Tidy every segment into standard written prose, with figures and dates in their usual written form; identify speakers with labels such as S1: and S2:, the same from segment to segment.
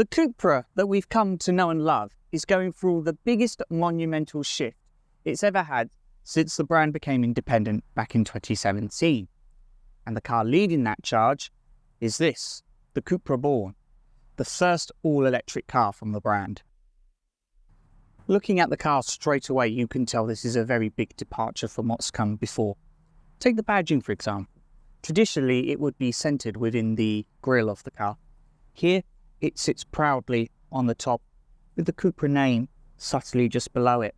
S1: The CUPRA that we've come to know and love is going through the biggest monumental shift it's ever had since the brand became independent back in 2017. And the car leading that charge is this, the CUPRA Born, the first all-electric car from the brand. Looking at the car straight away, you can tell this is a very big departure from what's come before. Take the badging, for example. Traditionally, it would be centered within the grille of the car. Here, it sits proudly on the top with the CUPRA name subtly just below it.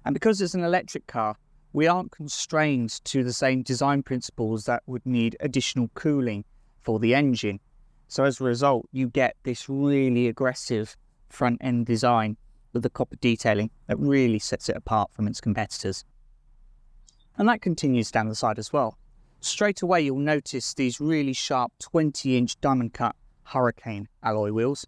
S1: And because it's an electric car, we aren't constrained to the same design principles that would need additional cooling for the engine. So as a result, you get this really aggressive front end design with the copper detailing that really sets it apart from its competitors. And that continues down the side as well. Straight away, you'll notice these really sharp 20-inch diamond cut Hurricane alloy wheels.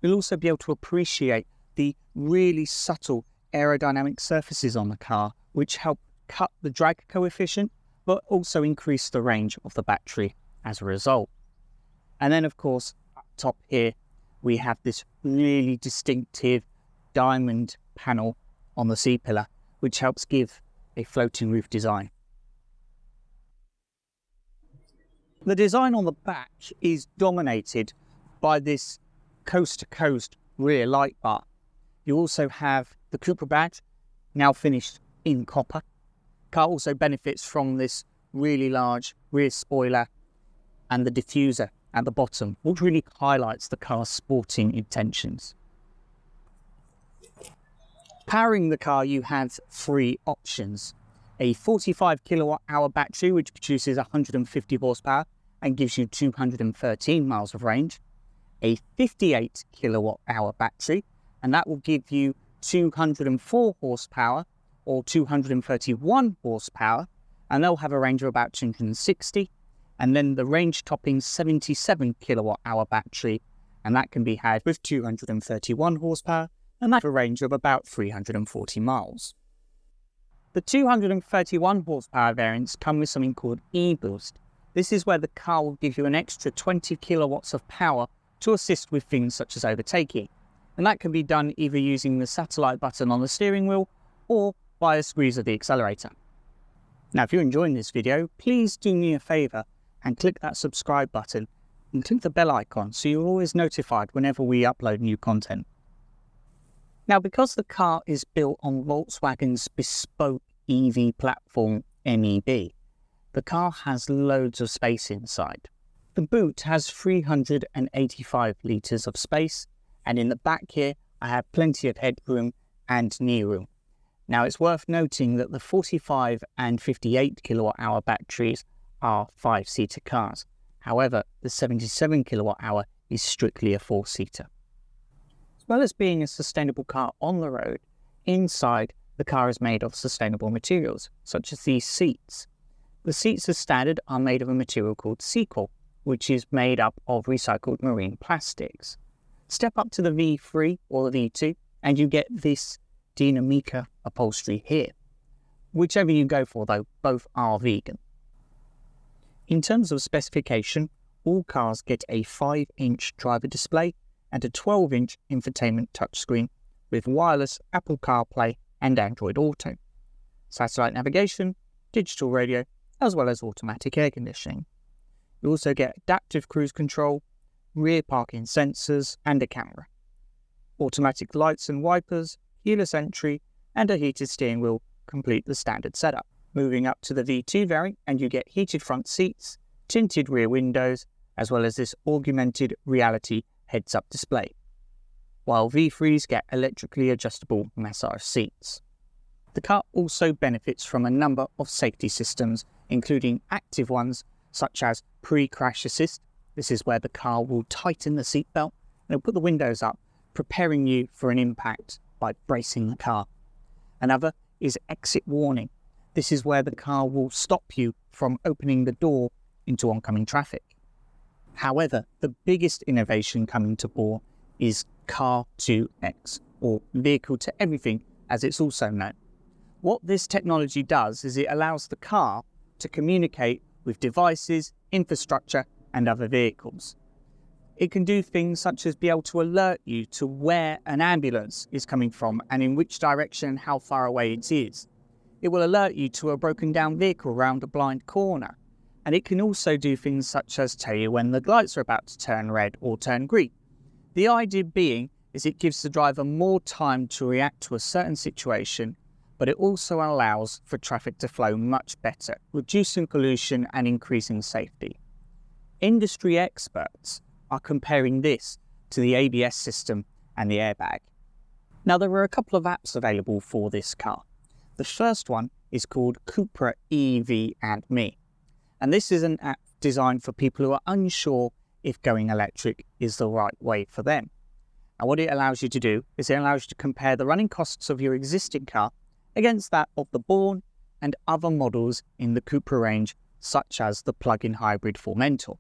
S1: You'll also be able to appreciate the really subtle aerodynamic surfaces on the car, which help cut the drag coefficient, but also increase the range of the battery as a result. And then, of course, up top here, we have this really distinctive diamond panel on the C-pillar, which helps give a floating roof design. The design on the back is dominated by this coast-to-coast rear light bar. You also have the CUPRA badge, now finished in copper. The car also benefits from this really large rear spoiler and the diffuser at the bottom, which really highlights the car's sporting intentions. Powering the car, you have three options. A 45 kilowatt hour battery, which produces 150 horsepower and gives you 213 miles of range. A 58 kilowatt hour battery, and that will give you 204 horsepower or 231 horsepower, and they'll have a range of about 260. And then the range topping 77 kilowatt hour battery, and that can be had with 231 horsepower, and that have a range of about 340 miles. The 231 horsepower variants come with something called e-boost. This is where the car will give you an extra 20 kilowatts of power to assist with things such as overtaking. And that can be done either using the satellite button on the steering wheel or by a squeeze of the accelerator. Now, if you're enjoying this video, please do me a favour and click that subscribe button and click the bell icon so you're always notified whenever we upload new content. Now, because the car is built on Volkswagen's bespoke EV platform MEB, the car has loads of space inside. The boot has 385 litres of space, and in the back here I have plenty of headroom and knee room. Now, it's worth noting that the 45 and 58 kilowatt hour batteries are 5-seater cars. However, the 77 kilowatt hour is strictly a 4-seater. As well as being a sustainable car on the road, inside the car is made of sustainable materials, such as these seats. The seats as standard are made of a material called SEAQUAL, which is made up of recycled marine plastics. Step up to the V3 or the V2 and you get this Dinamica upholstery here. Whichever you go for though, both are vegan. In terms of specification, all cars get a 5-inch driver display and a 12-inch infotainment touchscreen with wireless Apple CarPlay and Android Auto, satellite navigation, digital radio, as well as automatic air conditioning. You also get adaptive cruise control, rear parking sensors and a camera, automatic lights and wipers, keyless entry and a heated steering wheel complete the standard setup. Moving up to the V2 variant and you get heated front seats, tinted rear windows, as well as this augmented reality heads-up display, while V3s get electrically adjustable massage seats. The car also benefits from a number of safety systems, including active ones such as pre-crash assist. This is where the car will tighten the seatbelt and it'll put the windows up, preparing you for an impact by bracing the car. Another is exit warning. This is where the car will stop you from opening the door into oncoming traffic. However, the biggest innovation coming to Born is Car2X, or Vehicle to Everything as it's also known. What this technology does is it allows the car to communicate with devices, infrastructure and other vehicles. It can do things such as be able to alert you to where an ambulance is coming from and in which direction and how far away it is. It will alert you to a broken down vehicle around a blind corner. And it can also do things such as tell you when the lights are about to turn red or turn green. The idea being is it gives the driver more time to react to a certain situation, but it also allows for traffic to flow much better, reducing pollution and increasing safety. Industry experts are comparing this to the ABS system and the airbag. Now, there are a couple of apps available for this car. The first one is called CUPRA EV and Me, and this is an app designed for people who are unsure if going electric is the right way for them. And what it allows you to do is it allows you to compare the running costs of your existing car against that of the Born and other models in the CUPRA range, such as the plug-in hybrid Formentor.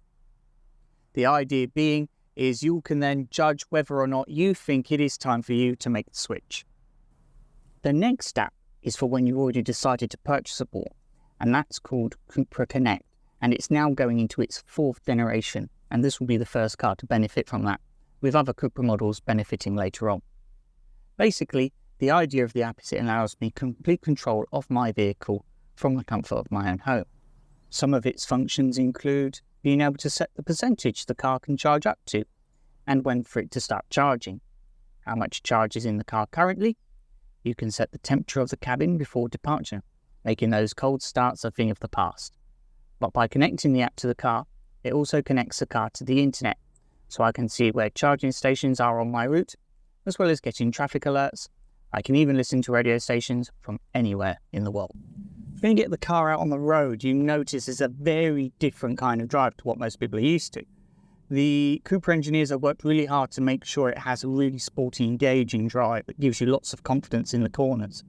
S1: The idea being is you can then judge whether or not you think it is time for you to make the switch. The next app is for when you've already decided to purchase a Born, and that's called CUPRA Connect, and it's now going into its 4th generation, and this will be the first car to benefit from that, with other CUPRA models benefiting later on. Basically, the idea of the app is it allows me complete control of my vehicle from the comfort of my own home. Some of its functions include being able to set the percentage the car can charge up to, and when for it to start charging, how much charge is in the car currently. You can set the temperature of the cabin before departure, making those cold starts a thing of the past. But by connecting the app to the car, it also connects the car to the internet, so I can see where charging stations are on my route, as well as getting traffic alerts. I can even listen to radio stations from anywhere in the world. When you get the car out on the road, you notice it's a very different kind of drive to what most people are used to. The CUPRA engineers have worked really hard to make sure it has a really sporty, engaging drive that gives you lots of confidence in the corners.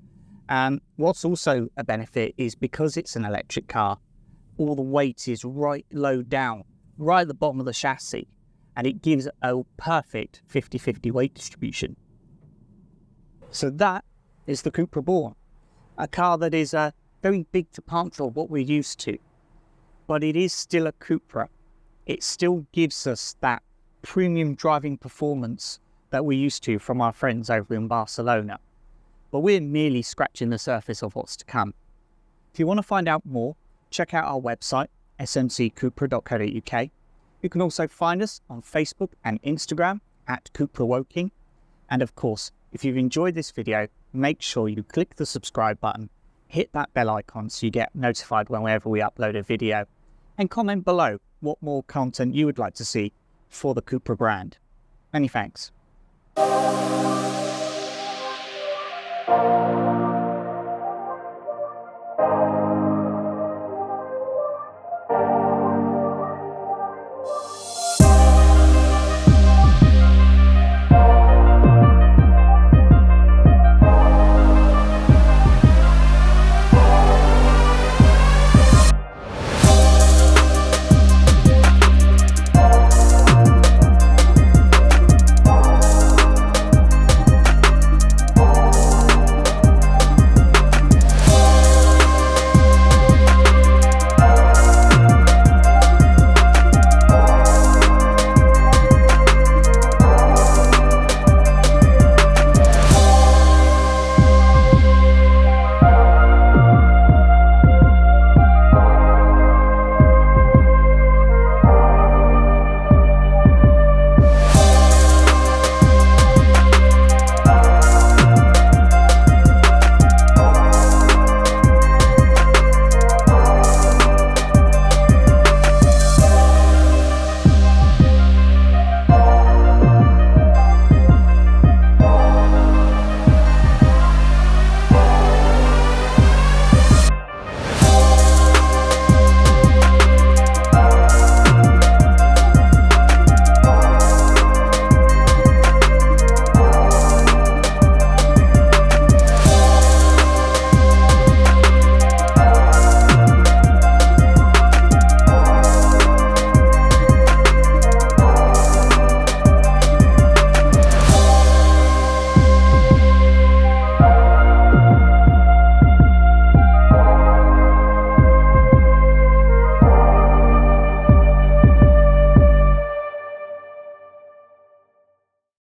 S1: What's also a benefit is because it's an electric car, all the weight is right low down, right at the bottom of the chassis, and it gives a perfect 50-50 weight distribution. So that is the CUPRA Born, a car that is a very big departure of what we're used to, but it is still a CUPRA. It still gives us that premium driving performance that we're used to from our friends over in Barcelona. But we're merely scratching the surface of what's to come. If you want to find out more, check out our website, smccupra.co.uk. You can also find us on Facebook and Instagram at CUPRA Woking. And of course, if you've enjoyed this video, make sure you click the subscribe button, hit that bell icon so you get notified whenever we upload a video, and comment below what more content you would like to see for the CUPRA brand. Many thanks.